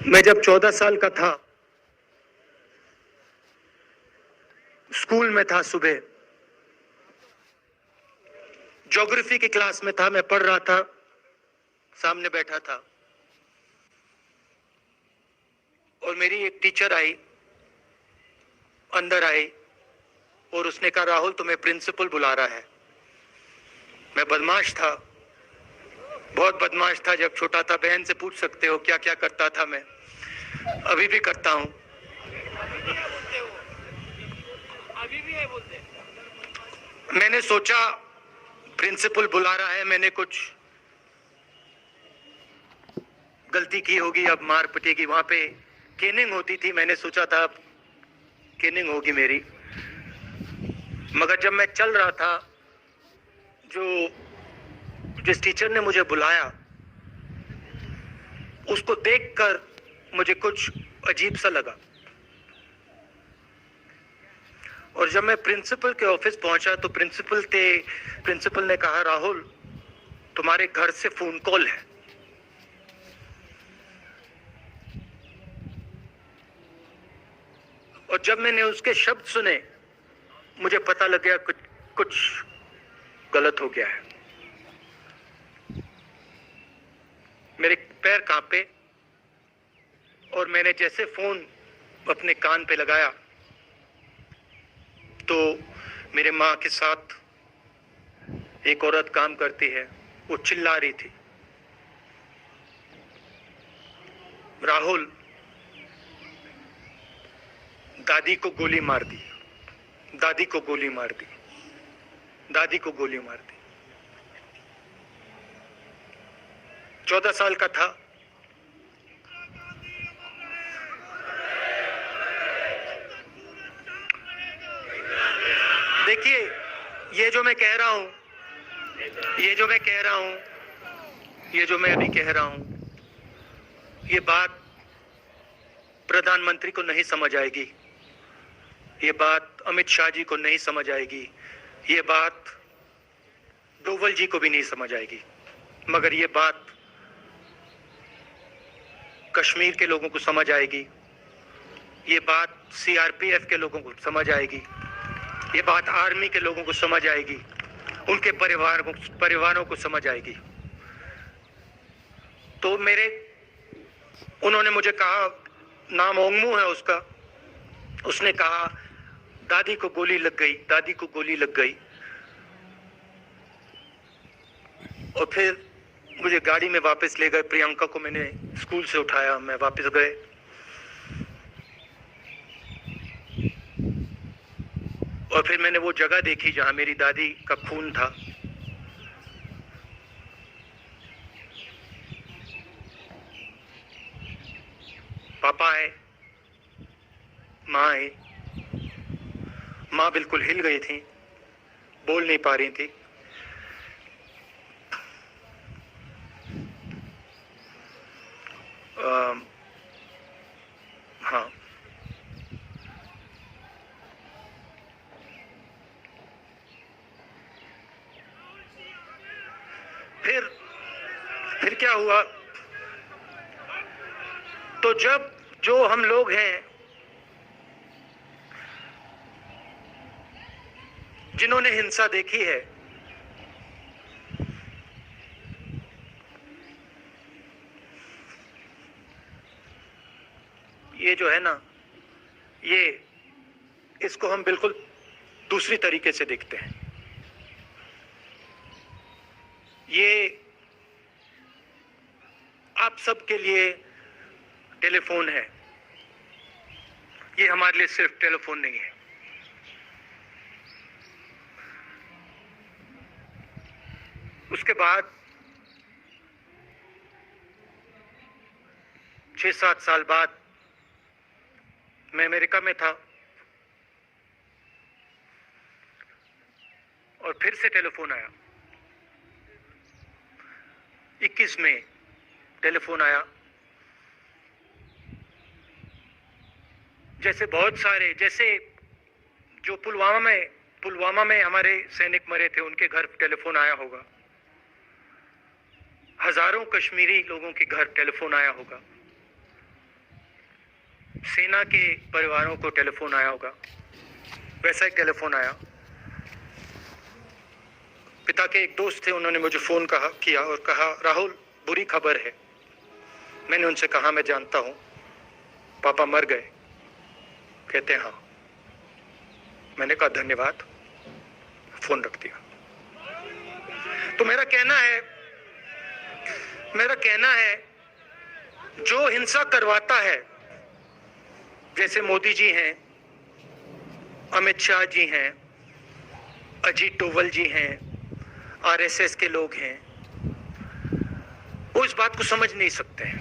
मैं जब 14 साल का था, स्कूल में था, सुबह ज्योग्राफी की क्लास में था, मैं पढ़ रहा था, सामने बैठा था और मेरी एक टीचर आई, अंदर आई और उसने कहा, राहुल तुम्हें प्रिंसिपल बुला रहा है। मैं बदमाश था, बहुत बदमाश था जब छोटा था। बहन से पूछ सकते हो क्या क्या करता था मैं, अभी भी करता हूं। अभी भी है बोलते। मैंने सोचा प्रिंसिपल बुला रहा है, मैंने कुछ गलती की होगी, अब मार पिटेगी। वहां पे केनिंग होती थी, मैंने सोचा था अब केनिंग होगी मेरी। मगर जब मैं चल रहा था, जिस टीचर ने मुझे बुलाया, उसको देखकर मुझे कुछ अजीब सा लगा। और जब मैं प्रिंसिपल के ऑफिस पहुंचा तो प्रिंसिपल ने कहा, राहुल तुम्हारे घर से फोन कॉल है। और जब मैंने उसके शब्द सुने, मुझे पता लग गया कुछ गलत हो गया है। मेरे पैर कांपे और मैंने जैसे फोन अपने कान पे लगाया तो मेरे माँ के साथ एक औरत काम करती है, वो चिल्ला रही थी, राहुल दादी को गोली मार दी, दादी को गोली मार दी, दादी को गोली मार दी। 14 साल का था। देखिए, ये जो मैं कह रहा हूं, ये जो मैं अभी कह रहा हूं, ये बात प्रधानमंत्री को नहीं समझ आएगी, ये बात अमित शाह जी को नहीं समझ आएगी, ये बात डोवल जी को भी नहीं समझ आएगी, मगर ये बात कश्मीर के लोगों को समझ आएगी, ये बात सीआरपीएफ के लोगों को समझ आएगी, ये बात आर्मी के लोगों को समझ आएगी, उनके परिवारों को समझ आएगी। तो उन्होंने मुझे कहा, नाम ओंगमू है उसका, उसने कहा दादी को गोली लग गई, दादी को गोली लग गई। और फिर मुझे गाड़ी में वापस ले गए, प्रियंका को मैंने स्कूल से उठाया, मैं वापस गए। और फिर मैंने वो जगह देखी जहां मेरी दादी का खून था। पापा आए, माँ आई। माँ बिल्कुल हिल गई थी, बोल नहीं पा रही थी। हाँ, फिर क्या हुआ? तो जो हम लोग हैं जिन्होंने हिंसा देखी है, ये जो है ना, इसको हम बिल्कुल दूसरी तरीके से देखते हैं। ये आप सबके लिए टेलीफोन है, ये हमारे लिए सिर्फ टेलीफोन नहीं है। उसके बाद 6-7 साल बाद मैं अमेरिका में था और फिर से टेलीफोन आया। 21 में टेलीफोन आया। जैसे बहुत सारे, जैसे जो पुलवामा में हमारे सैनिक मरे थे, उनके घर टेलीफोन आया होगा। हजारों कश्मीरी लोगों के घर टेलीफोन आया होगा। सेना के परिवारों को टेलीफोन आया होगा, वैसा एक टेलीफोन आया। पिता के एक दोस्त थे, उन्होंने मुझे फोन किया और कहा, राहुल बुरी खबर है। मैंने उनसे कहा, मैं जानता हूं, पापा मर गए। कहते हाँ। मैंने कहा धन्यवाद, फोन रख दिया। तो मेरा कहना है जो हिंसा करवाता है, जैसे मोदी जी हैं, अमित शाह जी हैं, अजीत डोवल जी हैं, आरएसएस के लोग हैं, वो इस बात को समझ नहीं सकते हैं।